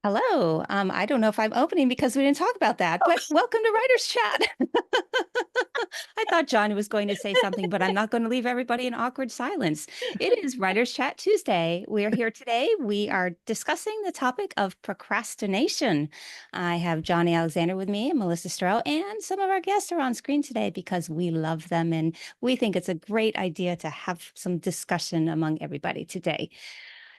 Hello. I don't know if I'm opening because we didn't talk about that, but welcome to Writer's Chat. I thought John was going to say something, but I'm not going to leave everybody in awkward silence. It is Writer's Chat Tuesday. We are here today. We are discussing the topic of procrastination. I have Johnny Alexander with me and Melissa Stroh, and some of our guests are on screen today because we love them and we think it's a great idea to have some discussion among everybody today.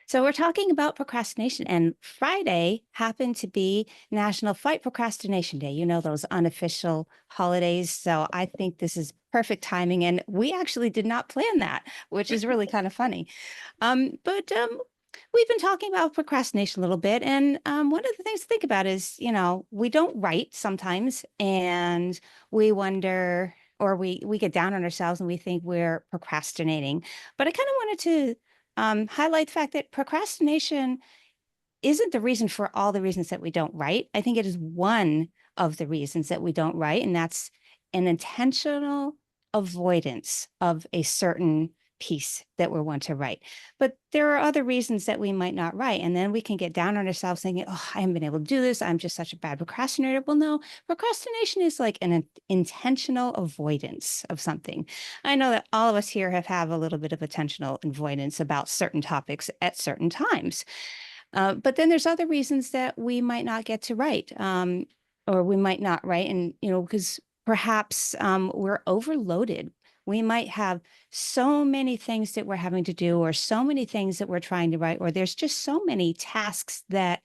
So we're talking about procrastination, and Friday happened to be National Fight Procrastination Day. You know, those unofficial holidays. So I think this is perfect timing, and we actually did not plan that, which is really kind of funny. But we've been talking about procrastination a little bit, and one of the things to think about is, we don't write sometimes, and we wonder, or we get down on ourselves and we think we're procrastinating. But I kind of wanted to highlight the fact that procrastination isn't the reason for all the reasons that we don't write. I think it is one of the reasons that we don't write, and that's an intentional avoidance of a certain piece that we want to write. But there are other reasons that we might not write. And then we can get down on ourselves thinking, oh, I haven't been able to do this. I'm just such a bad procrastinator. Well, no, procrastination is like an intentional avoidance of something. I know that all of us here have a little bit of intentional avoidance about certain topics at certain times. But then there's other reasons that we might not get to write, or we might not write, and because perhaps we're overloaded. We might have so many things that we're having to do, or so many things that we're trying to write, or there's just so many tasks that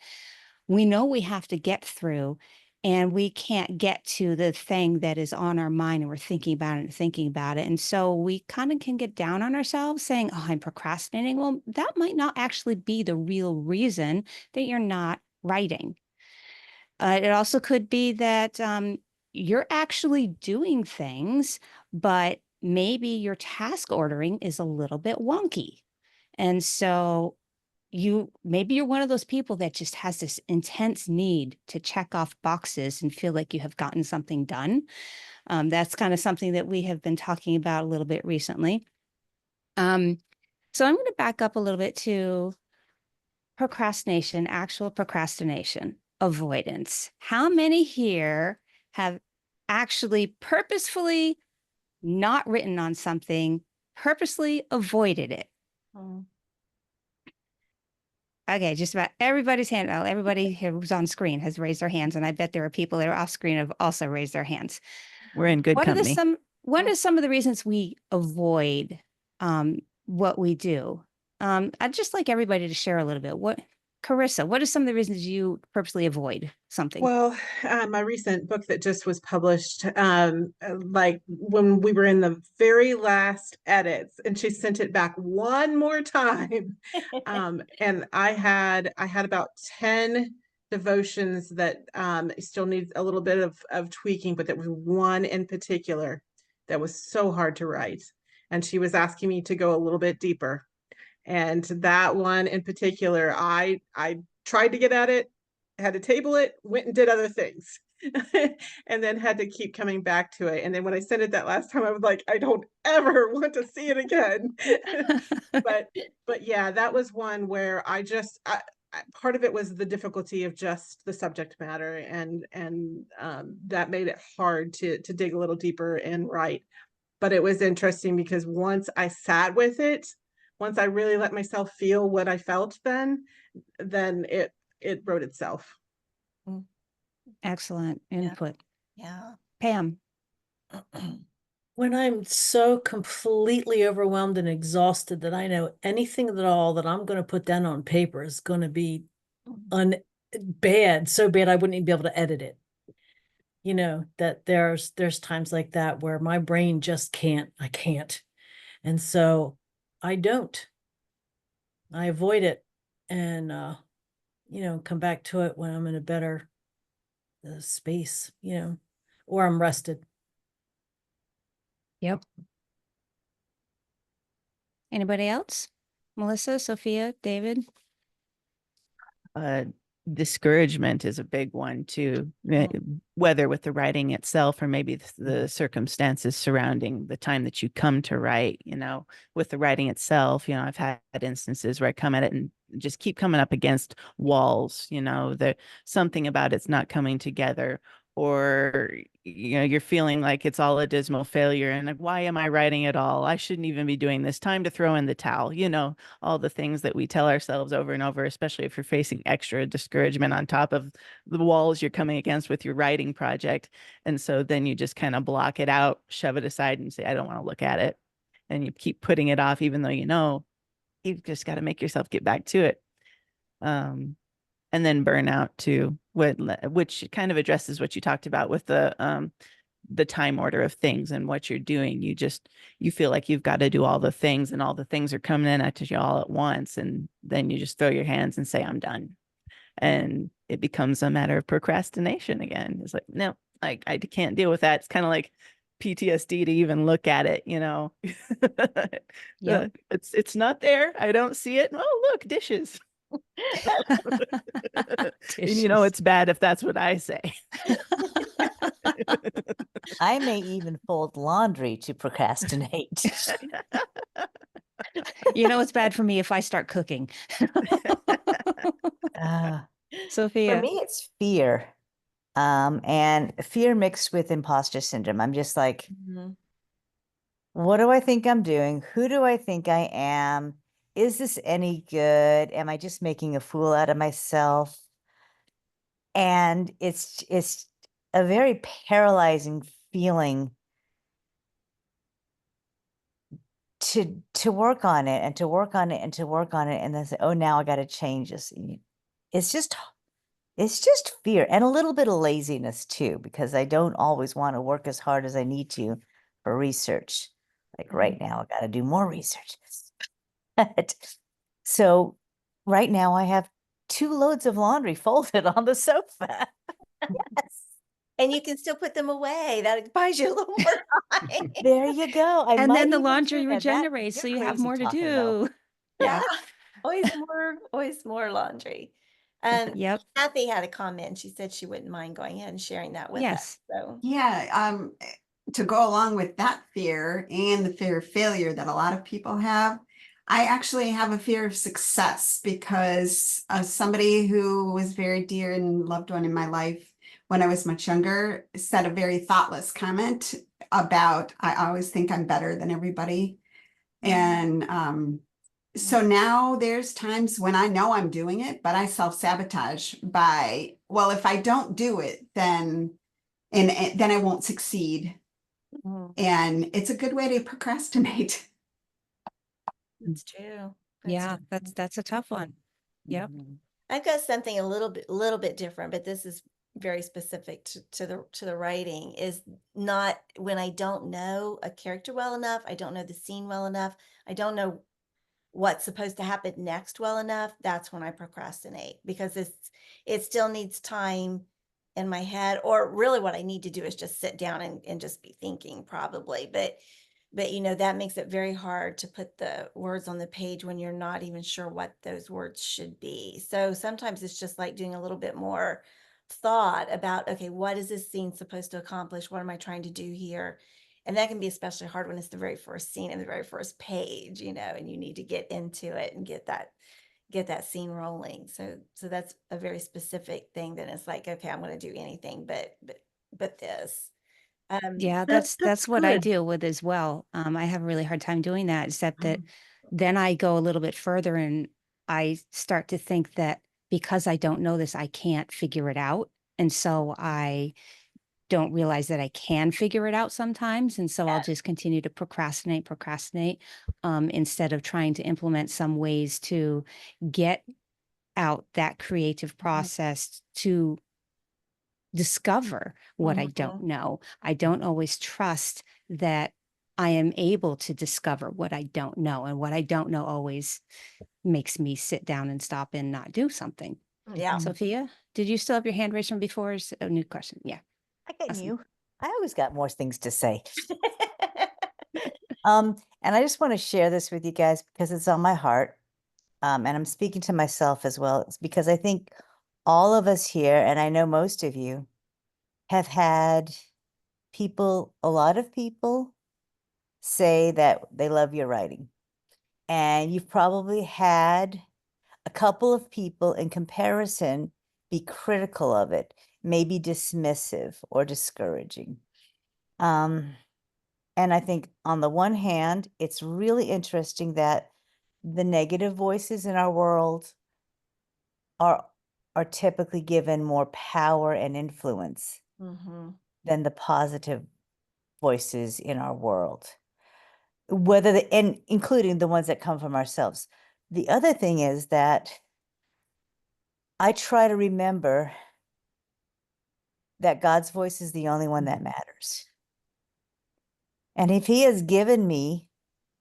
we know we have to get through, and we can't get to the thing that is on our mind, and we're thinking about it and thinking about it. And so we kind of can get down on ourselves saying, oh, I'm procrastinating. Well, that might not actually be the real reason that you're not writing. It also could be that you're actually doing things, but maybe your task ordering is a little bit wonky. And so maybe you're one of those people that just has this intense need to check off boxes and feel like you have gotten something done. That's kind of something that we have been talking about a little bit recently. Um, so I'm going to back up a little bit to procrastination, actual procrastination, avoidance. How many here have actually purposefully not written on something, purposely avoided it? Oh. Okay, just about everybody's hand. Well, everybody who's on screen has raised their hands, and I bet there are people that are off screen have also raised their hands. We're in good What are the company. some what are some of the reasons we avoid what we do? I'd just like everybody to share a little bit. Carissa, what are some of the reasons you purposely avoid something? Well, my recent book that just was published, like when we were in the very last edits, and she sent it back one more time, and I had about 10 devotions that still needs a little bit of tweaking, but there was one in particular that was so hard to write, and she was asking me to go a little bit deeper. And that one in particular, I tried to get at it, had to table it, went and did other things. And then had to keep coming back to it. And then when I sent it that last time, I was like, I don't ever want to see it again. but but yeah, that was one where part of it was the difficulty of just the subject matter, and that made it hard to dig a little deeper and write. But it was interesting because once I sat with it, once I really let myself feel what I felt, then it wrote itself. Mm. Excellent Yeah. input. Yeah. Pam. When I'm so completely overwhelmed and exhausted that I know anything at all that I'm going to put down on paper is going to be bad, so bad I wouldn't even be able to edit it. That there's times like that where my brain just I can't. And so I don't. I avoid it and come back to it when I'm in a better space, or I'm rested. Yep. Anybody else? Melissa, Sophia, David? discouragement is a big one too, whether with the writing itself or maybe the circumstances surrounding the time that you come to write. With the writing itself, I've had instances where I come at it and just keep coming up against walls. There's something about it's not coming together, or you're feeling like it's all a dismal failure, and like, why am I writing at all? I shouldn't even be doing this. Time to throw in the towel. All the things that we tell ourselves over and over, especially if you're facing extra discouragement on top of the walls you're coming against with your writing project. And so then you just kind of block it out, shove it aside, and say, I don't want to look at it. And you keep putting it off, even though you've just got to make yourself get back to it. And then burnout too, which kind of addresses what you talked about with the time order of things and what you're doing. You feel like you've got to do all the things, and all the things are coming in at you all at once, and then you just throw your hands and say, I'm done. And it becomes a matter of procrastination again. It's like, no, I can't deal with that. It's kind of like PTSD to even look at it. Yep. It's not there. I don't see it. Oh, look, dishes. And it's bad if that's what I say. I may even fold laundry to procrastinate. It's bad for me if I start cooking. Sophia. For me, it's fear. And fear mixed with imposter syndrome. I'm just like, what do I think I'm doing? Who do I think I am? Is this any good? Am I just making a fool out of myself? And it's a very paralyzing feeling to work on it and to work on it and to work on it, and then say, oh, now I got to change this. It's just fear and a little bit of laziness too, because I don't always want to work as hard as I need to for research. Like right now, I got to do more research. So right now I have 2 loads of laundry folded on the sofa. Yes. And you can still put them away. That buys you a little more time. There you go. And then the laundry regenerates, so you have more to do. Yeah. Always more laundry. Yep. Kathy had a comment. She said she wouldn't mind going ahead and sharing that with us. So yeah, to go along with that fear and the fear of failure that a lot of people have, I actually have a fear of success because somebody who was very dear and loved one in my life when I was much younger said a very thoughtless comment about, I always think I'm better than everybody. And so now there's times when I know I'm doing it, but I self-sabotage by, well, if I don't do it, then I won't succeed. And it's a good way to procrastinate. that's true. That's a tough one. Yep. I've got something a little bit different, but this is very specific to the writing. Is not when I don't know a character well enough, I don't know the scene well enough, I don't know what's supposed to happen next well enough. That's when I procrastinate, because it still needs time in my head, or really what I need to do is just sit down and just be thinking probably. But that makes it very hard to put the words on the page when you're not even sure what those words should be. So sometimes it's just like doing a little bit more thought about, okay, what is this scene supposed to accomplish? What am I trying to do here? And that can be especially hard when it's the very first scene and the very first page, and you need to get into it and get that scene rolling. So that's a very specific thing that it's like, okay, I'm going to do anything but this. Yeah, that's what I deal with as well. I have a really hard time doing that, except that then I go a little bit further and I start to think that because I don't know this, I can't figure it out. And so I don't realize that I can figure it out sometimes. And so I'll just continue to procrastinate, instead of trying to implement some ways to get out that creative process to discover what I don't know. I don't always trust that I am able to discover what I don't know, and what I don't know always makes me sit down and stop and not do something. Yeah. Sophia, did you still have your hand raised from before? Is a new question? Yeah. I got you. I always got more things to say. And I just want to share this with you guys because it's on my heart. And I'm speaking to myself as well. It's because I think all of us here, and I know most of you, have had people, a lot of people say that they love your writing. And you've probably had a couple of people in comparison be critical of it, maybe dismissive or discouraging. And I think on the one hand, it's really interesting that the negative voices in our world are typically given more power and influence Mm-hmm. than the positive voices in our world, whether the, and including the ones that come from ourselves. The other thing is that I try to remember that God's voice is the only one that matters. And if he has given me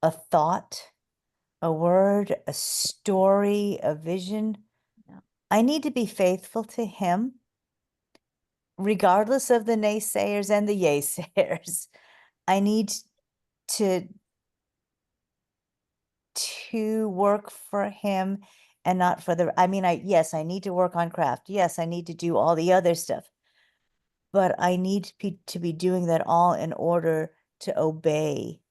a thought, a word, a story, a vision, Yeah. I need to be faithful to him, regardless of the naysayers and the yaysayers. I need to work for him and not for the, I mean, yes, I need to work on craft. Yes, I need to do all the other stuff. But I need to be doing that all in order to obey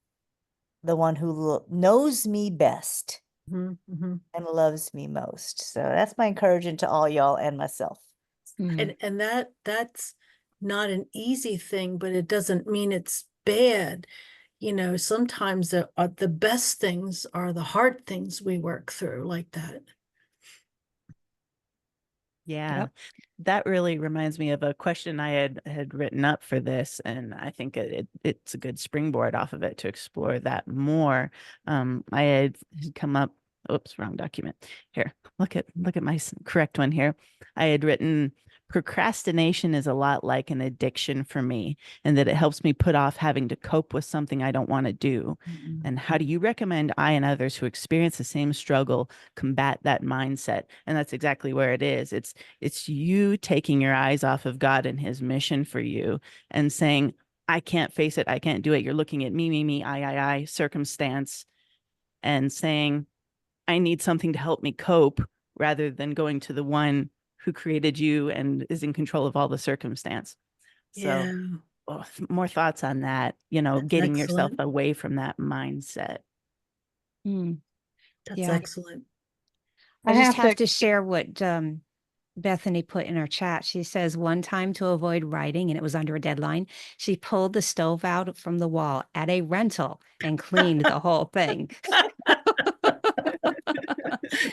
the one who knows me best Mm-hmm. and loves me most. So that's my encouragement to all y'all and myself. And that's not an easy thing, but it doesn't mean it's bad. You know, sometimes the best things are the hard things we work through like that. Yeah, Yep. that really reminds me of a question I had written up for this, and I think it's a good springboard off of it to explore that more. I had come up, oops, wrong document. Here, look at my correct one here. I had written, procrastination is a lot like an addiction for me, and that it helps me put off having to cope with something I don't want to do. And how do you recommend I and others who experience the same struggle combat that mindset? And that's exactly where it is. It's you taking your eyes off of God and his mission for you and saying, I can't face it. I can't do it. You're looking at me, I, circumstance, and saying, I need something to help me cope, rather than going to the one who created you and is in control of all the circumstance. So more thoughts on that, That's getting yourself excellent. away from that mindset. That's Yeah. excellent. I just have to share what Bethany put in our chat. She says one time, to avoid writing, and it was under a deadline, she pulled the stove out from the wall at a rental and cleaned the whole thing.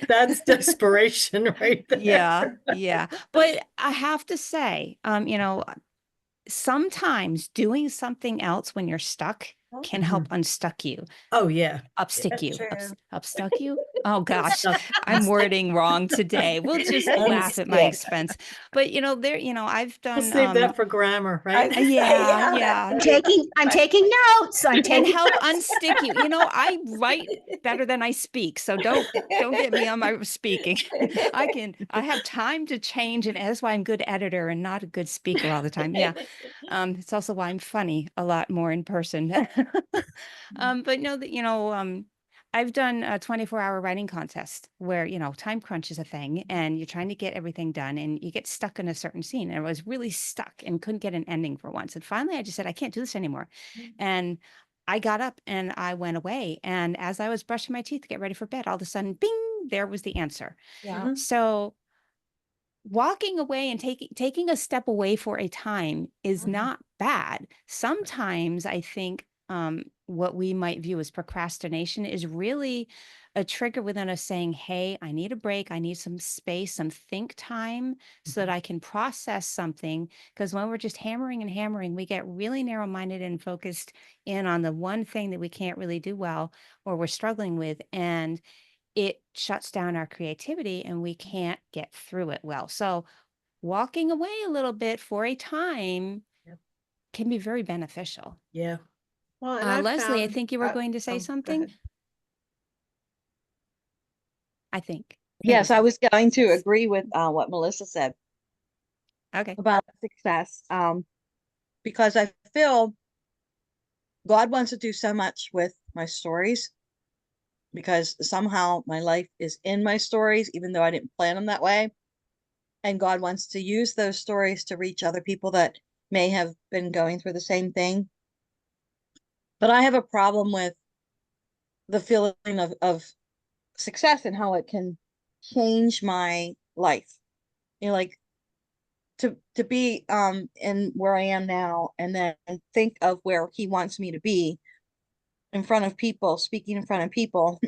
That's desperation right there. Yeah. But I have to say, sometimes doing something else when you're stuck can help unstuck you. Oh yeah. Upstick That's you. true. Upstuck you? Oh gosh, Stuck. I'm wording wrong today. We'll just laugh at my Unstick. expense. But there, I've We'll done save that for grammar, right? yeah. I'm taking notes. I'm Can taking help notes. unstick you. I write better than I speak, so don't get me on my speaking. I have time to change, and that's why I'm a good editor and not a good speaker all the time. Yeah. It's also why I'm funny a lot more in person. But no, that I've done a 24-hour writing contest where time crunch is a thing, and you're trying to get everything done, and you get stuck in a certain scene. And I was really stuck and couldn't get an ending for once. And finally, I just said, I can't do this anymore. And I got up and I went away. And as I was brushing my teeth to get ready for bed, all of a sudden, bing, there was the answer. Yeah. So walking away and taking a step away for a time is not bad. Sometimes I think what we might view as procrastination is really a trigger within us saying, hey, I need a break. I need some space, some think time so that I can process something. Because when we're just hammering and hammering, we get really narrow-minded and focused in on the one thing that we can't really do well or we're struggling with. And it shuts down our creativity and we can't get through it well. So walking away a little bit for a time can be very beneficial. Yeah. Well, and I've Leslie, I found, think you were going to say go something. ahead. I think. Yes, Maybe. I was going to agree with what Melissa said Okay. about success. Because I feel God wants to do so much with my stories, because somehow my life is in my stories, even though I didn't plan them that way. and God wants to use those stories to reach other people that may have been going through the same thing. But I have a problem with the feeling of success and how it can change my life. You know, like to be in where I am now and then think of where he wants me to be in front of people, speaking in front of people.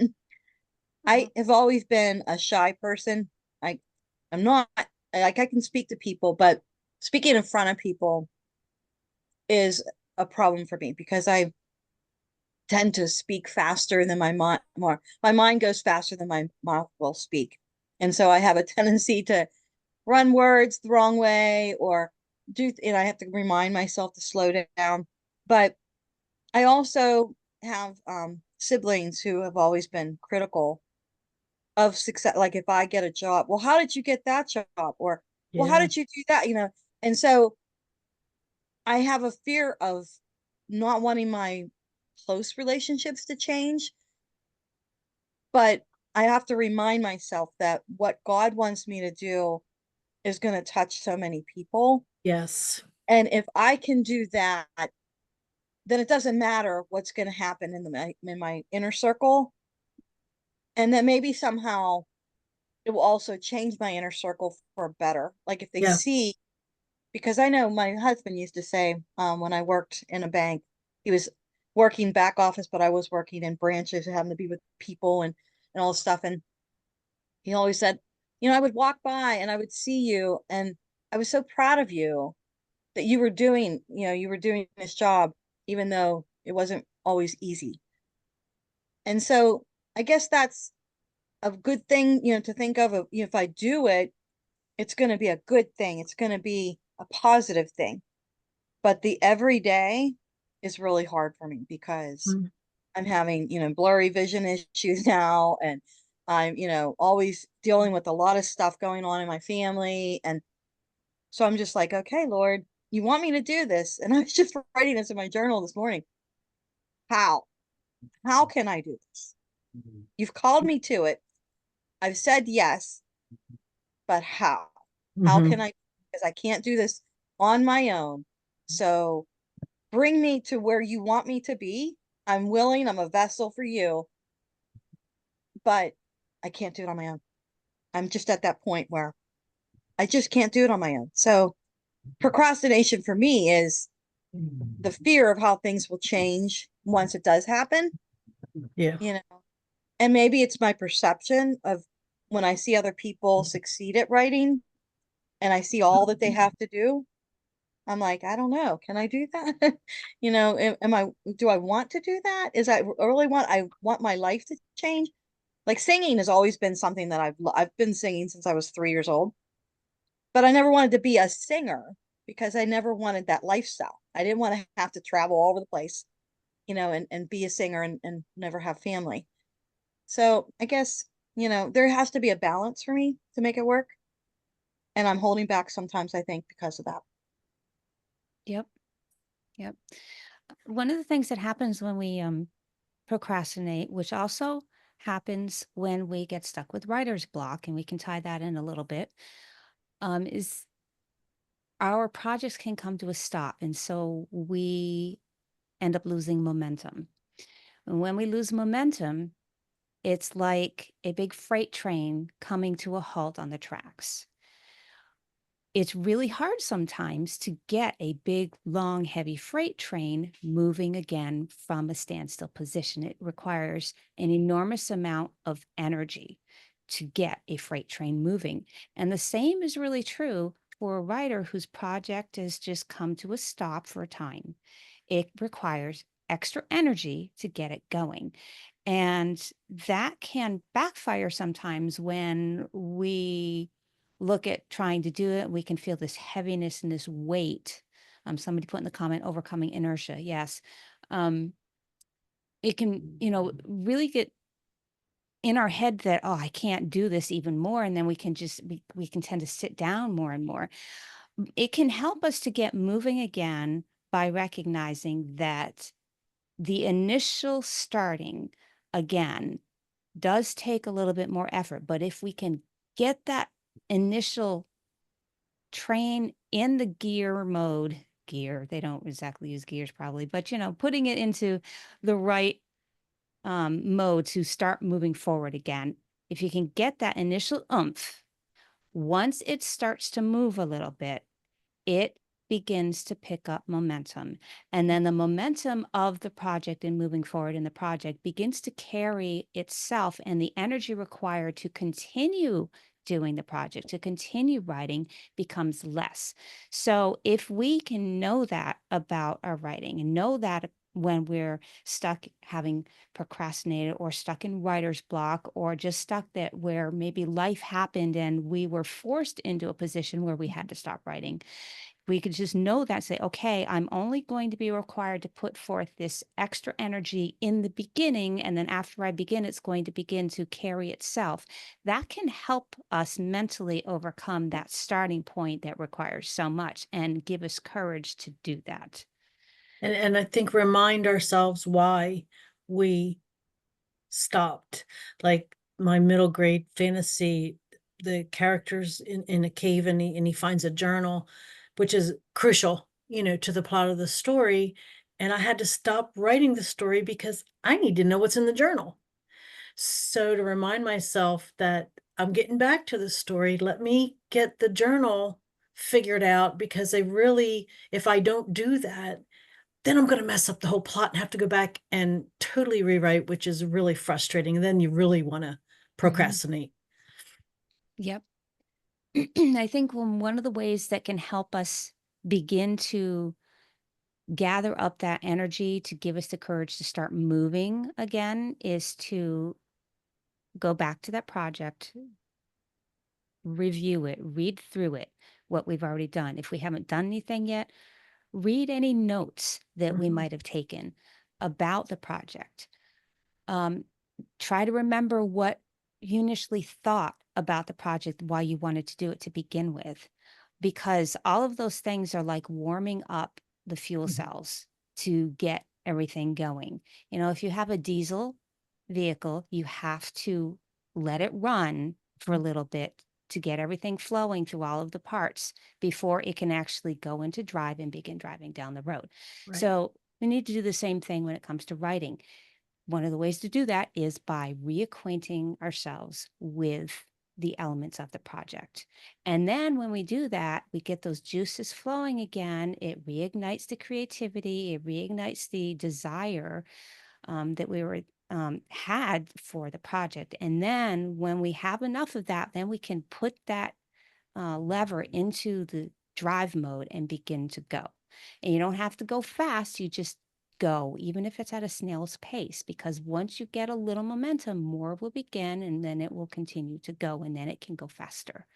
I have always been a shy person. I'm not like I can speak to people, but speaking in front of people is a problem for me because I tend to speak faster than my mind more. My mind goes faster than my mouth will speak. And so I have a tendency to run words the wrong way or and I have to remind myself to slow down. But I also have siblings who have always been critical of success. Like if I get a job, well, how did you get that job? Or, well, how Yeah. did you do that? And so I have a fear of not wanting my close relationships to change, but I have to remind myself that what God wants me to do is going to touch so many people. Yes. And if I can do that, then it doesn't matter what's going to happen in my inner circle. And then maybe somehow it will also change my inner circle for better. Like if they Yeah. see, because I know my husband used to say when I worked in a bank, he was working back office, but I was working in branches, having to be with people and all this stuff. And he always said, I would walk by and I would see you, and I was so proud of you that you were doing this job, even though it wasn't always easy. And so I guess that's a good thing, to think of, if I do it, it's going to be a good thing. It's going to be a positive thing. But the everyday is really hard for me because Mm. I'm having, blurry vision issues now. And I'm, always dealing with a lot of stuff going on in my family. And so I'm just like, okay, Lord, you want me to do this? And I was just writing this in my journal this morning. How? How can I do this? You've called me to it. I've said yes, but how? How Mhm. can I? Because I can't do this on my own. So bring me to where you want me to be. I'm willing. I'm a vessel for you, but I can't do it on my own. I'm just at that point where I just can't do it on my own. So procrastination for me is the fear of how things will change once it does happen, Yeah. and maybe it's my perception of when I see other people succeed at writing and I see all that they have to do. I'm like, I don't know. Can I do that? Do I want to do that? I want my life to change. Like singing has always been something that I've been singing since I was 3 years old, but I never wanted to be a singer because I never wanted that lifestyle. I didn't want to have to travel all over the place, and be a singer and never have family. So I guess, there has to be a balance for me to make it work. And I'm holding back sometimes, I think, because of that. Yep. Yep. One of the things that happens when we procrastinate, which also happens when we get stuck with writer's block, and we can tie that in a little bit, is our projects can come to a stop. And so we end up losing momentum. And when we lose momentum, it's like a big freight train coming to a halt on the tracks. It's really hard sometimes to get a big, long, heavy freight train moving again from a standstill position. It requires an enormous amount of energy to get a freight train moving. And the same is really true for a writer whose project has just come to a stop for a time. It requires extra energy to get it going. And that can backfire sometimes when we look at trying to do it. We can feel this heaviness and this weight. Somebody put in the comment, overcoming inertia. Yes. It can, really get in our head that, oh, I can't do this even more. And then we can we can tend to sit down more and more. It can help us to get moving again by recognizing that the initial starting again does take a little bit more effort. But if we can get that initial train in the gear. They don't exactly use gears probably, but putting it into the right mode to start moving forward again. If you can get that initial oomph, once it starts to move a little bit, it begins to pick up momentum. And then the momentum of the project and moving forward in the project begins to carry itself, and the energy required to continue doing the project, to continue writing, becomes less. So if we can know that about our writing and know that when we're stuck having procrastinated or stuck in writer's block, or just stuck that where maybe life happened and we were forced into a position where we had to stop writing, we could just know that, say, okay, I'm only going to be required to put forth this extra energy in the beginning. And then after I begin, it's going to begin to carry itself. That can help us mentally overcome that starting point that requires so much and give us courage to do that. And I think remind ourselves why we stopped. Like my middle grade fantasy, the character's in a cave, and he finds a journal, which is crucial, to the plot of the story. And I had to stop writing the story because I need to know what's in the journal. So to remind myself that I'm getting back to the story, let me get the journal figured out, because if I don't do that, then I'm going to mess up the whole plot and have to go back and totally rewrite, which is really frustrating. And then you really want to procrastinate. Yep. I think one of the ways that can help us begin to gather up that energy to give us the courage to start moving again is to go back to that project, review it, read through it, what we've already done. If we haven't done anything yet, read any notes that we might have taken about the project. Try to remember what you initially thought about the project, why you wanted to do it to begin with, because all of those things are like warming up the fuel cells to get everything going. If you have a diesel vehicle, you have to let it run for a little bit to get everything flowing through all of the parts before it can actually go into drive and begin driving down the road. Right. So we need to do the same thing when it comes to writing. One of the ways to do that is by reacquainting ourselves with the elements of the project. And then when we do that, we get those juices flowing again. It reignites the creativity, it reignites the desire that we had for the project. And then when we have enough of that, then we can put that lever into the drive mode and begin to go. And you don't have to go fast, you just go, even if it's at a snail's pace, because once you get a little momentum, more will begin, and then it will continue to go, and then it can go faster.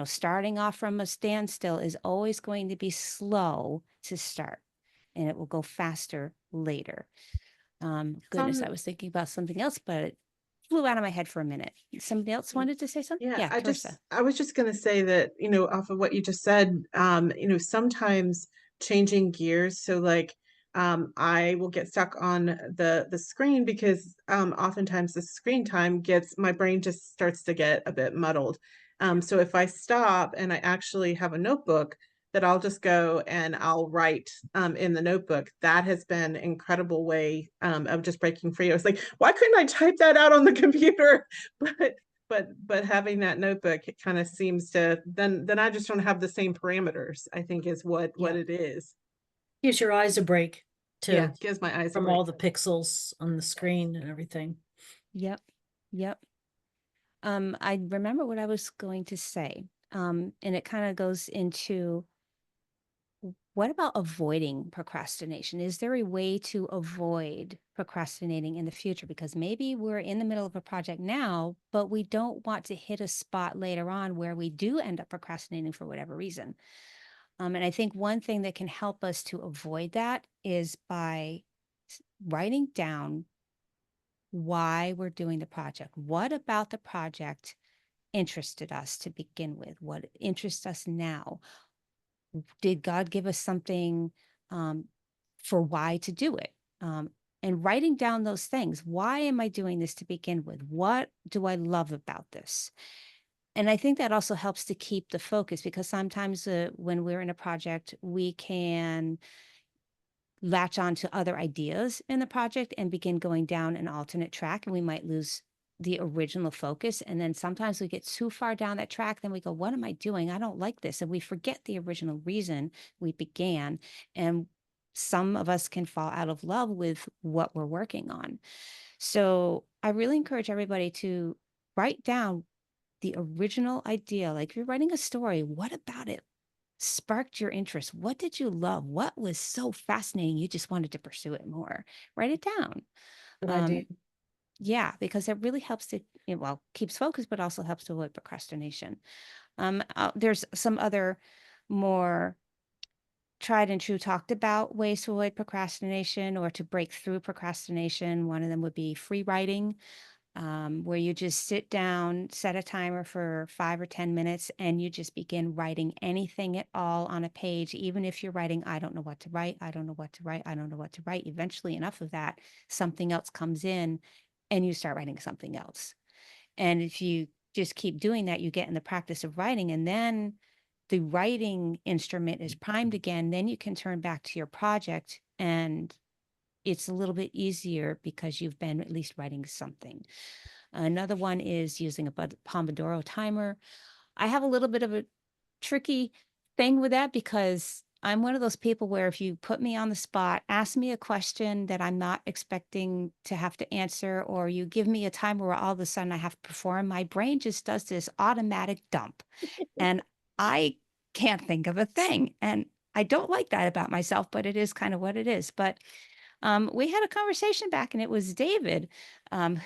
Starting off from a standstill is always going to be slow to start, and it will go faster later. Goodness, I was thinking about something else, but it flew out of my head for a minute. Somebody else wanted to say something? Yeah, Carissa. I was just going to say that, off of what you just said, sometimes changing gears. So like, I will get stuck on the screen because oftentimes the screen time my brain just starts to get a bit muddled. So if I stop and I actually have a notebook, that I'll just go and I'll write in the notebook. That has been an incredible way of just breaking free. I was like, why couldn't I type that out on the computer? But having that notebook, it kind of seems to then I just don't have the same parameters, I think, is what it is. Gives your eyes a break too. Yeah, gives my eyes a from break. all the pixels on the screen and everything. Yep. I remember what I was going to say. And it kind of goes into, what about avoiding procrastination? Is there a way to avoid procrastinating in the future? Because maybe we're in the middle of a project now, but we don't want to hit a spot later on where we do end up procrastinating for whatever reason. And I think one thing that can help us to avoid that is by writing down why we're doing the project. What about the project interested us to begin with? What interests us now? Did God give us something for why to do it? And writing down those things. Why am I doing this to begin with? What do I love about this? And I think that also helps to keep the focus, because sometimes when we're in a project, we can latch on to other ideas in the project and begin going down an alternate track, and we might lose the original focus. And then sometimes we get too far down that track, then we go, what am I doing? I don't like this. And we forget the original reason we began. And some of us can fall out of love with what we're working on. So I really encourage everybody to write down the original idea. Like if you're writing a story, what about it sparked your interest? What did you love? What was so fascinating you just wanted to pursue it more? Write it down. Good idea. Yeah, because it really helps to, well, keeps focus, but also helps to avoid procrastination. There's some other more tried and true talked about ways to avoid procrastination or to break through procrastination. One of them would be free writing, where you just sit down, set a timer for 5 or 10 minutes, and you just begin writing anything at all on a page. Even if you're writing, I don't know what to write, I don't know what to write, I don't know what to write. Eventually, enough of that, something else comes in and you start writing something else. And if you just keep doing that, you get in the practice of writing, and then the writing instrument is primed again. Then you can turn back to your project, and it's a little bit easier because you've been at least writing something. Another one is using a Pomodoro timer. I have a little bit of a tricky thing with that because I'm one of those people where if you put me on the spot, ask me a question that I'm not expecting to have to answer, or you give me a timer where all of a sudden I have to perform, my brain just does this automatic dump. And I can't think of a thing. And I don't like that about myself, but it is kind of what it is. But we had a conversation back, and it was David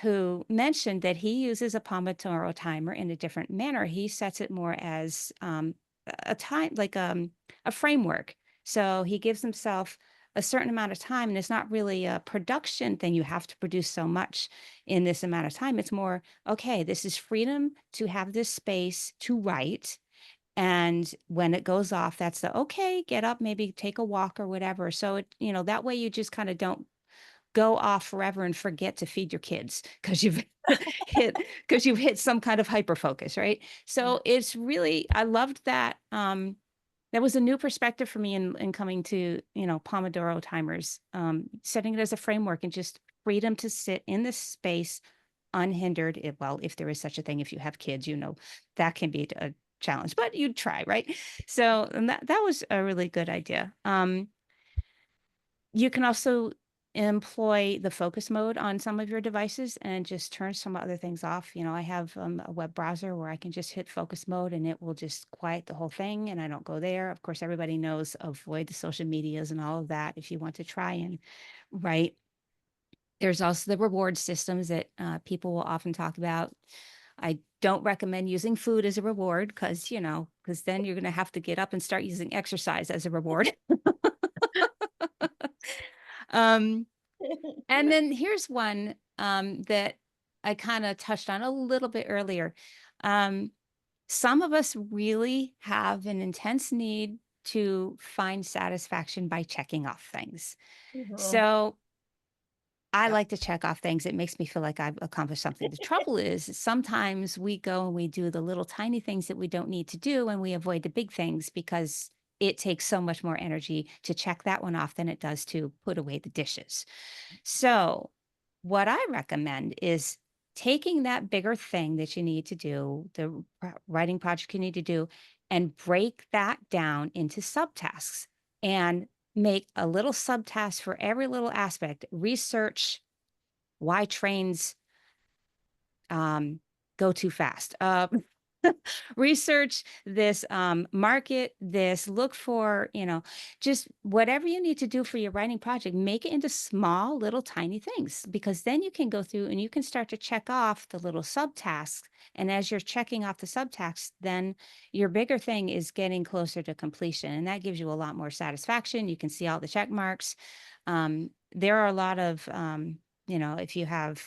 who mentioned that he uses a Pomodoro timer in a different manner. He sets it more as a time, like a framework. So he gives himself a certain amount of time, and it's not really a production thing. You have to produce so much in this amount of time. It's more, okay, this is freedom to have this space to write. And when it goes off, that's the, okay, get up, maybe take a walk or whatever. So it, that way you just kind of don't go off forever and forget to feed your kids because you've hit some kind of hyper focus, right? So it's really, I loved that. That was a new perspective for me in coming to, Pomodoro timers, setting it as a framework and just freedom to sit in this space unhindered. Well, if there is such a thing, if you have kids, that can be a challenge, but you'd try, right? So and that was a really good idea. You can also employ the focus mode on some of your devices and just turn some other things off. I have a web browser where I can just hit focus mode and it will just quiet the whole thing, and I don't go there. Of course, everybody knows avoid the social medias and all of that if you want to try and write. There's also the reward systems that people will often talk about. I don't recommend using food as a reward because then you're going to have to get up and start using exercise as a reward. And then here's one that I kind of touched on a little bit earlier. Some of us really have an intense need to find satisfaction by checking off things. So I like to check off things. It makes me feel like I've accomplished something. The trouble is sometimes we go and we do the little tiny things that we don't need to do, and we avoid the big things because it takes so much more energy to check that one off than it does to put away the dishes. So what I recommend is taking that bigger thing that you need to do, the writing project you need to do, and break that down into subtasks and make a little subtask for every little aspect. Research why trains go too fast. Research this, market this, look for, just whatever you need to do for your writing project, make it into small, little, tiny things, because then you can go through and you can start to check off the little subtasks. And as you're checking off the subtasks, then your bigger thing is getting closer to completion. And that gives you a lot more satisfaction. You can see all the check marks. There are a lot of, if you have,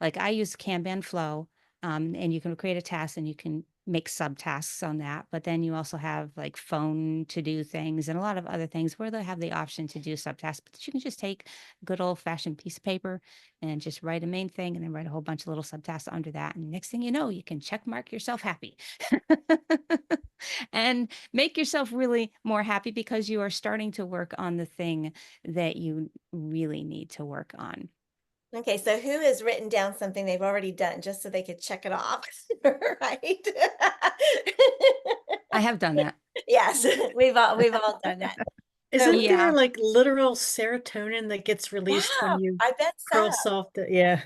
like I use Kanban flow, and you can create a task and you can make subtasks on that. But then you also have like phone to do things and a lot of other things where they have the option to do subtasks, but you can just take a good old fashioned piece of paper and just write a main thing and then write a whole bunch of little subtasks under that. And next thing you know, you can check mark yourself happy and make yourself really more happy because you are starting to work on the thing that you really need to work on. Okay, so who has written down something they've already done just so they could check it off, right? I have done that. Yes, we've all done that. Isn't Yeah. there like literal serotonin that gets released Yeah, when you I bet so. cross off the, yeah.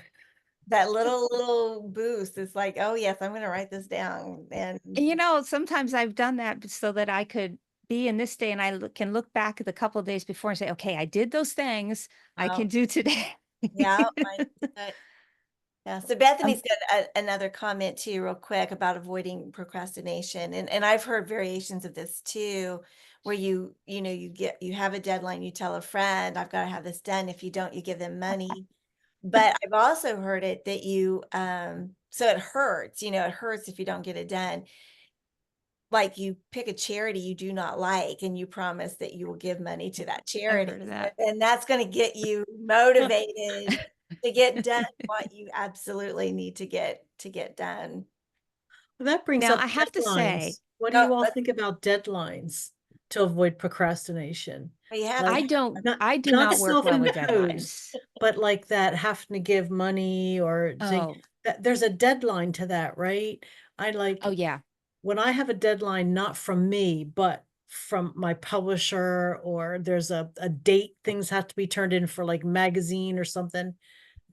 That little boost is like, oh yes, I'm going to write this down. And And, you know, sometimes I've done that so that I could be in this day and I can look back at the couple of days before and say, okay, I did those things I Oh. can do today. yeah, yeah. So Bethany's got another comment too, real quick, about avoiding procrastination, and I've heard variations of this too, where you know you have a deadline, you tell a friend, I've got to have this done. If you don't, you give them money. But I've also heard it that you so it hurts, you know, it hurts if you don't get it done. Like you pick a charity you do not like and you promise that you will give money to that charity. heard of that. And that's going to get you motivated to get done what you absolutely need to get done. Well, that brings Now, up I have to say, deadlines. What do you all but- think about deadlines to avoid procrastination? We have I Like, do not work well with self-imposed, deadlines. but like that having to give money or Oh, that there's a deadline to that, right? I like oh yeah. when I have a deadline, not from me, but from my publisher, or there's a date things have to be turned in for like magazine or something.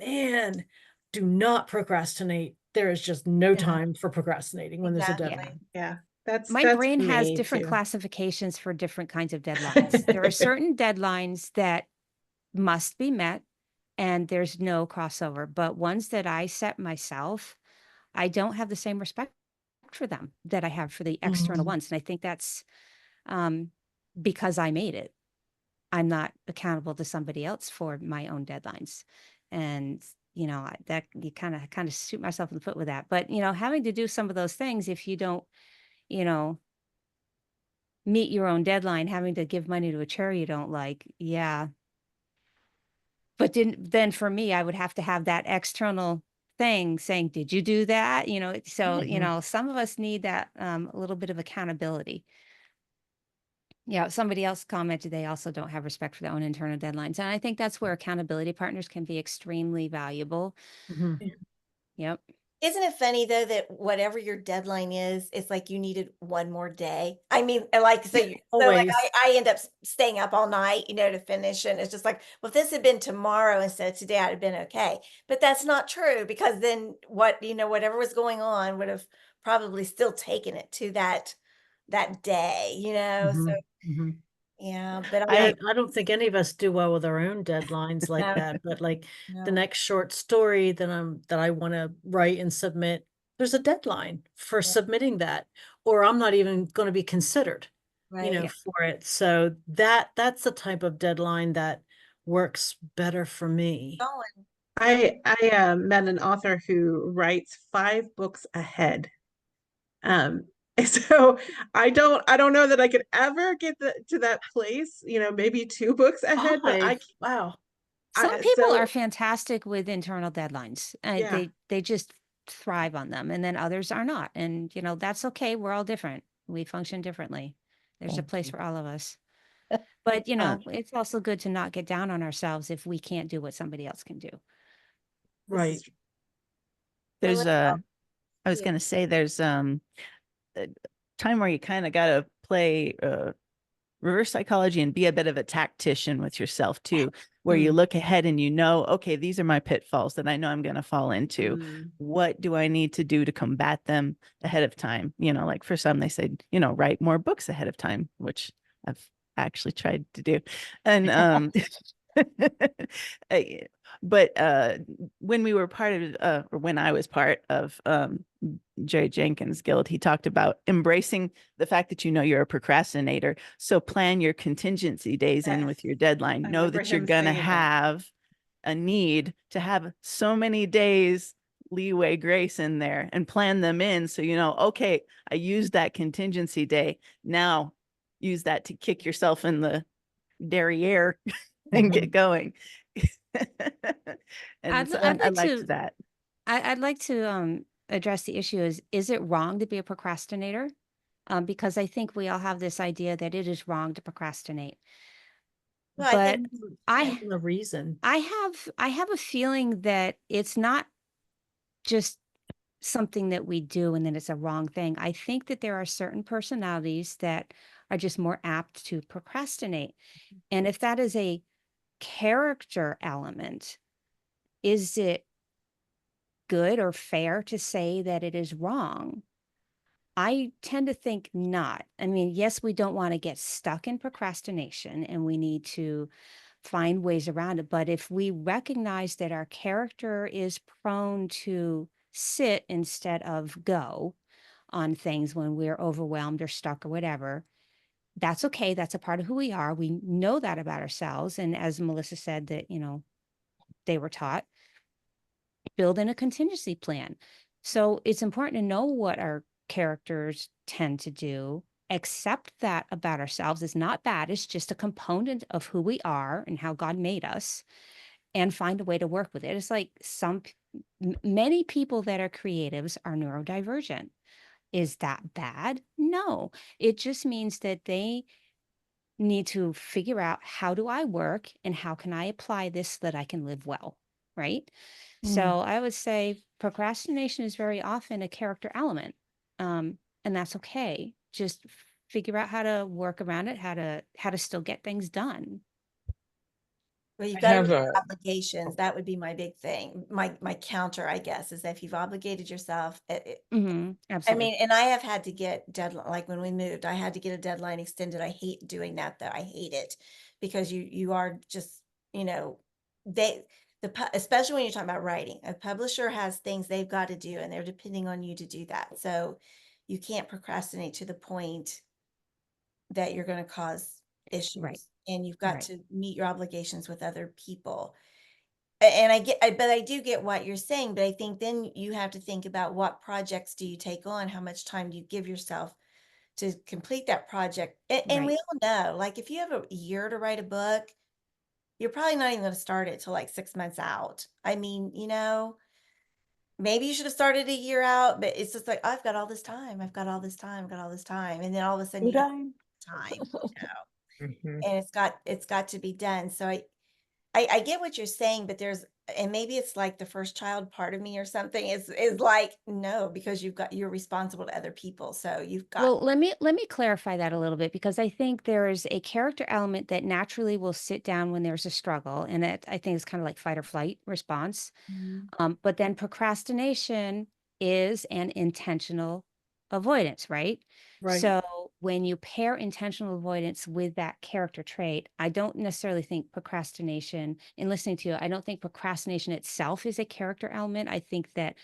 Man, do not procrastinate. There is just no Yeah. time for procrastinating when there's a Exactly. deadline. Yeah. That's My that's brain has me different too. classifications for different kinds of deadlines. There are certain deadlines that must be met and there's no crossover, but ones that I set myself, I don't have the same respect for them that I have for the external Mhm. ones. And I think that's because I made it. I'm not accountable to somebody else for my own deadlines. And, you know, that you kind of shoot myself in the foot with that. But, you know, having to do some of those things, if you don't, you know, meet your own deadline, having to give money to a charity you don't like, yeah. But then for me, I would have to have that external thing saying, did you do that? You know, so, you Mhm. know, some of us need that a little bit of accountability. Yeah, somebody else commented they also don't have respect for their own internal deadlines. And I think that's where accountability partners can be extremely valuable. Mhm. Yep. Isn't it funny though that whatever your deadline is, it's like you needed one more day. I mean, like so, so like Always. I end up staying up all night, you know, to finish, and it's just like, well, if this had been tomorrow instead of today, I'd have been okay. But that's not true because then what you know, whatever was going on would have probably still taken it to that day, you know. So Mhm. Mhm. yeah, but I don't think any of us do well with our own deadlines like No. that, but like the No. next short story that I want to write and submit, there's a deadline for Yeah. submitting that, or I'm not even going to be considered, you know, Right. for it. So that's the type of deadline that works better for me. Going. I met an author who writes 5 books ahead. So I don't know that I could ever get to that place, you know, maybe 2 books ahead, but Wow. Some people so are fantastic with internal deadlines. Yeah. They just thrive on them, and then others are not. And you know, that's okay. We're all different. We function differently. There's a Thank place you. for all of us. But you know, it's also good to not get down on ourselves if we can't do what somebody else can do. Right. There's let's I was yeah. going to say there's a time where you kind of got to play reverse psychology and be a bit of a tactician with yourself too, where you look ahead and you know, okay, these are my pitfalls that I know I'm going to fall into. What do I need to do to combat them ahead of time? You know, like for some, they say, you know, write more books ahead of time, which I've actually tried to do. And but when we were part of or when I was part of Jerry Jenkins Guild, he talked about embracing the fact that you know you're a procrastinator. So plan your contingency days in with your deadline. I Know remember that you're him gonna saying that. have a need to have so many days leeway grace in there and plan them in. So, okay, I used that contingency day. Now use that to kick yourself in the derriere and get going. And so I'd I like liked to that. I'd like to address the issue is it wrong to be a procrastinator? Because I think we all have this idea that it is wrong to procrastinate. Well, I But think I A reason. I have a feeling that it's not just something that we do and then it's a wrong thing. I think that there are certain personalities that are just more apt to procrastinate. And if that is a character element, is it good or fair to say that it is wrong? I tend to think not. I mean, yes, we don't want to get stuck in procrastination and we need to find ways around it. But if we recognize that our character is prone to sit instead of go on things when we're overwhelmed or stuck or whatever, that's okay. That's a part of who we are. We know that about ourselves. And as Melissa said, that, they were taught, build in a contingency plan. So it's important to know what our characters tend to do. Accept that about ourselves is not bad. It's just a component of who we are and how God made us, and find a way to work with it. It's like many people that are creatives are neurodivergent. Is that bad? No, it just means that they need to figure out, how do I work and how can I apply this so that I can live well, right? So I would say procrastination is very often a character element, and that's okay. Just figure out how to work around it, how to still get things done. Well, you've I got to have meet a obligations. That would be my big thing. My counter, I guess, is that if you've obligated yourself, I Absolutely. mean, and I have had to get deadline, like when we moved, I had to get a deadline extended. I hate doing that though. I hate it because you are just, they, especially when you're talking about writing, a publisher has things they've got to do and they're depending on you to do that. So you can't procrastinate to the point that you're going to cause Right. issues, and you've got Right. to meet your obligations with other people. And but I do get what you're saying, but I think then you have to think about, what projects do you take on? How much time do you give yourself to complete that project? And we Right. all know, like, if you have a year to write a book, you're probably not even going to start it till like 6 months out. I mean, maybe you should have started a year out, but it's just like, I've got all this time. I've got all this time. I've got all this time. And then all of a sudden you have time, Mhm. and it's got to be done. So I get what you're saying, but and maybe it's like the first child part of me or something is like, no, because you're responsible to other people. So you've got. Well, let me clarify that a little bit, because I think there's a character element that naturally will sit down when there's a struggle, and that I think is kind of like fight or flight response. But then procrastination is an intentional avoidance, right? Right. So when you pair intentional avoidance with that character trait, I don't necessarily think procrastination, in listening to you, I don't think procrastination itself is a character element. I think that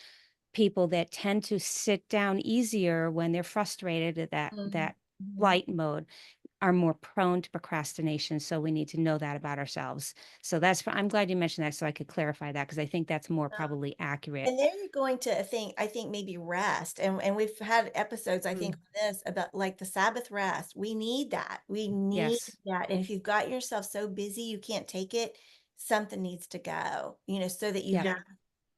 people that tend to sit down easier when they're frustrated at that flight mode are more prone to procrastination. So we need to know that about ourselves. So I'm glad you mentioned that, so I could clarify that, because I think that's more probably accurate. And then you're going to I think maybe rest. And we've had episodes, I think, on this about like the Sabbath rest. We need that. We need Yes. that. And if you've got yourself so busy you can't take it, something needs to go, so that you Yeah. have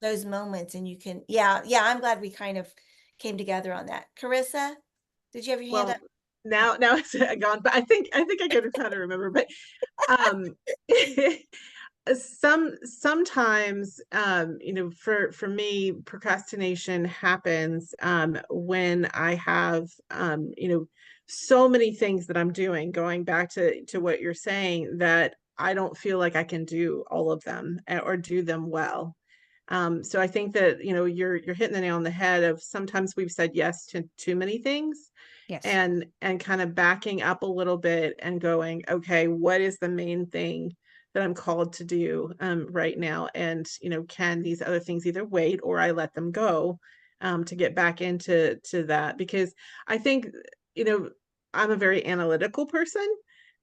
those moments and you can, yeah, I'm glad we kind of came together on that. Carissa, did you have your hand Well, up? now it's gone, but I think I get how to remember, but um sometimes for me, procrastination happens when I have so many things that I'm doing, going back to what you're saying, that I don't feel like I can do all of them or do them well. So I think that you're hitting the nail on the head of, sometimes we've said yes to too many things, Yes. and kind of backing up a little bit and going, okay, what is the main thing that I'm called to do right now? And can these other things either wait, or I let them go, to get back into that? Because I think you know I'm a very analytical person,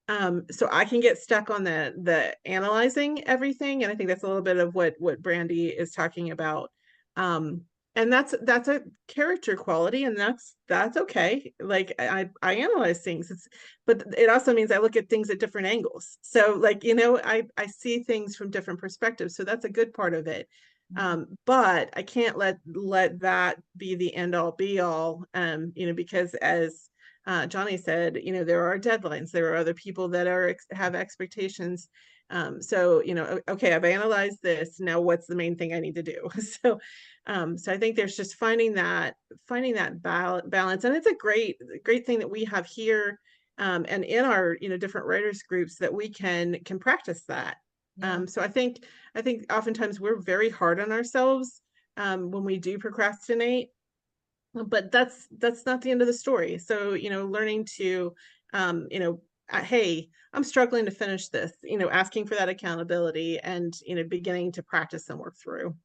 so I can get stuck on the analyzing everything, and I think that's a little bit of what Brandy is talking about. And that's a character quality, and that's okay. Like I analyze things, but it also means I look at things at different angles. So like, I see things from different perspectives. So that's a good part of it. But I can't let that be the end all be all, because as Johnny said, there are deadlines. There are other people that have expectations. So, okay, I've analyzed this. Now what's the main thing I need to do? So I think there's just finding that balance. And it's a great thing that we have here, and in our, different writers groups, that we can practice that. So I think oftentimes we're very hard on ourselves when we do procrastinate, but that's not the end of the story. So, learning to, hey, I'm struggling to finish this, asking for that accountability, and, beginning to practice and work through.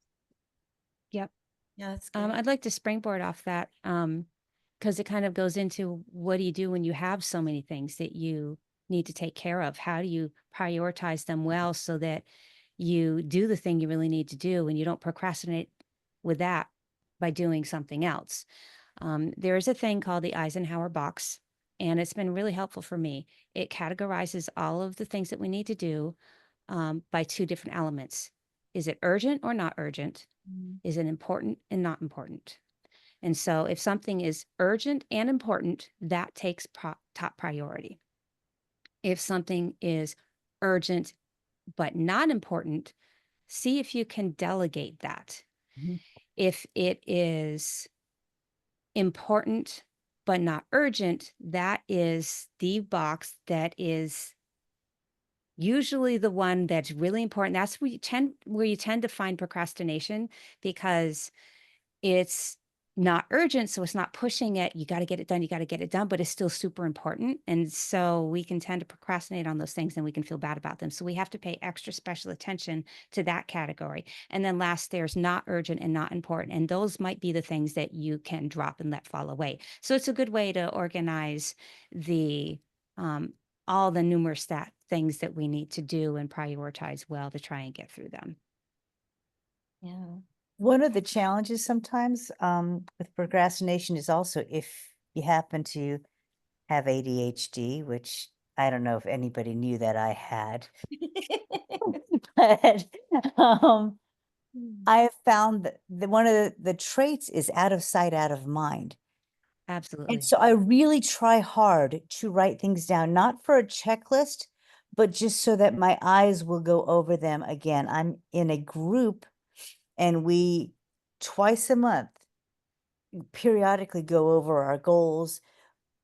Yep. Yeah, that's good. I'd like to springboard off that, because it kind of goes into, what do you do when you have so many things that you need to take care of? How do you prioritize them well so that you do the thing you really need to do and you don't procrastinate with that by doing something else? There is a thing called the Eisenhower box, and it's been really helpful for me. It categorizes all of the things that we need to do by two different elements. Is it urgent or not urgent? Is it important and not important? And so if something is urgent and important, that takes top priority. If something is urgent but not important, see if you can delegate that. If it is important but not urgent, that is the box that is usually the one that's really important. That's where you tend to find procrastination, because it's not urgent, so it's not pushing it. You got to get it done. You got to get it done, but it's still super important. And so we can tend to procrastinate on those things, and we can feel bad about them. So we have to pay extra special attention to that category. And then last, there's not urgent and not important. And those might be the things that you can drop and let fall away. So it's a good way to organize the all the numerous things that we need to do and prioritize well to try and get through them. Yeah. One of the challenges sometimes with procrastination is also if you happen to have ADHD, which I don't know if anybody knew that I had, but I have found that one of the traits is out of sight, out of mind. Absolutely. And so I really try hard to write things down, not for a checklist, but just so that my eyes will go over them again. I'm in a group, and we twice a month periodically go over our goals,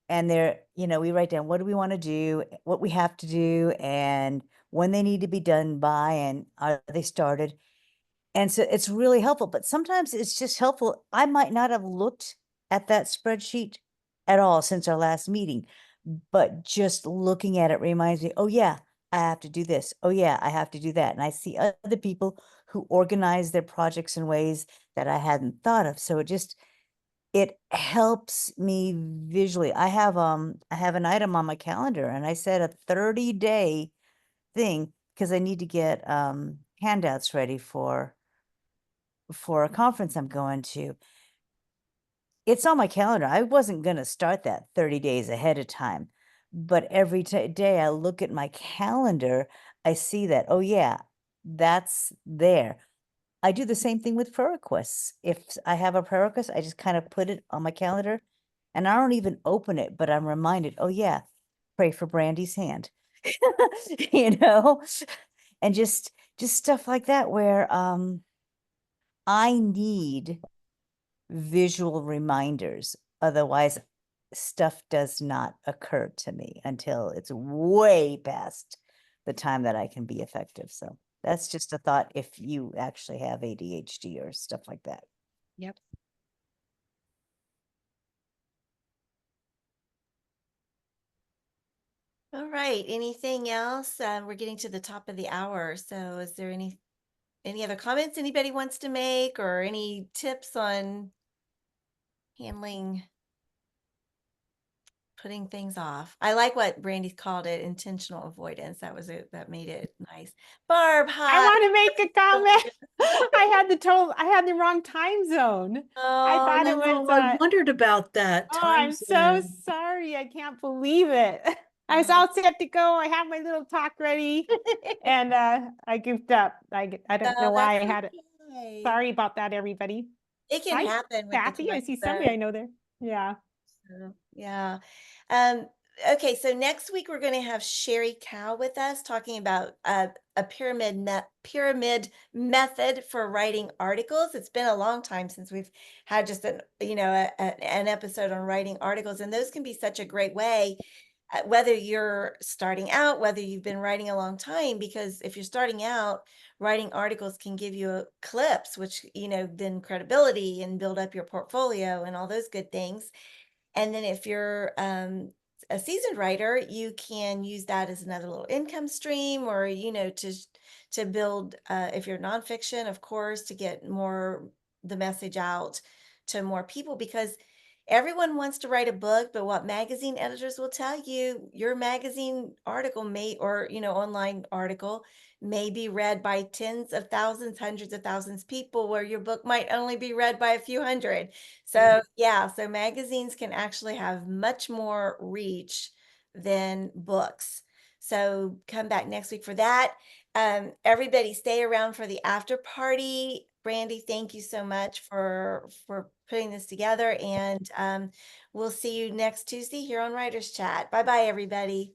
and we write down what do we want to do, what we have to do, and when they need to be done by, and are they started. And so it's really helpful, but sometimes it's just helpful. I might not have looked at that spreadsheet at all since our last meeting, but just looking at it reminds me, oh yeah, I have to do this. Oh yeah, I have to do that. And I see other people who organize their projects in ways that I hadn't thought of. So it helps me visually. I have an item on my calendar, and I set a 30-day thing because I need to get handouts ready for a conference I'm going to. It's on my calendar. I wasn't going to start that 30 days ahead of time, but every day I look at my calendar, I see that, oh yeah, that's there. I do the same thing with prayer requests. If I have a prayer request, I just kind of put it on my calendar, and I don't even open it, but I'm reminded, oh yeah, pray for Brandy's hand, you know, and just stuff like that where I need visual reminders. Otherwise, stuff does not occur to me until it's way past the time that I can be effective. So that's just a thought if you actually have ADHD or stuff like that. Yep. All right. Anything else? We're getting to the top of the hour. So is there any other comments anybody wants to make, or any tips on handling putting things off. I like what Brandy called it, intentional avoidance. That was it. That made it nice. Barb, I hi. want to make a comment. I had the wrong time zone. I Oh, thought it Oh, was, I wondered about that oh, time I'm so zone. sorry. I can't believe it. I was all set to go. I have my little talk ready and I goofed up. I don't know no, why that's I had it. okay. Sorry about that, everybody. It can Hi, happen with the Kathy. I time see somebody I zone. know there. Yeah. Yeah. Um, okay, so next week we're going to have Sherry Cow with us talking about a pyramid method for writing articles. It's been a long time since we've had just an episode on writing articles, and those can be such a great way, whether you're starting out, whether you've been writing a long time, because if you're starting out, writing articles can give you clips, which, then credibility and build up your portfolio and all those good things. And then if you're a seasoned writer, you can use that as another little income stream, or, to build, if you're nonfiction, of course, to get the message out to more people, because everyone wants to write a book, but what magazine editors will tell you, your magazine article online article may be read by tens of thousands, hundreds of thousands of people, where your book might only be read by a few hundred. So so magazines can actually have much more reach than books. So come back next week for that. Everybody stay around for the after party. Brandy, thank you so much for putting this together, and we'll see you next Tuesday here on Writers Chat. Bye bye, everybody.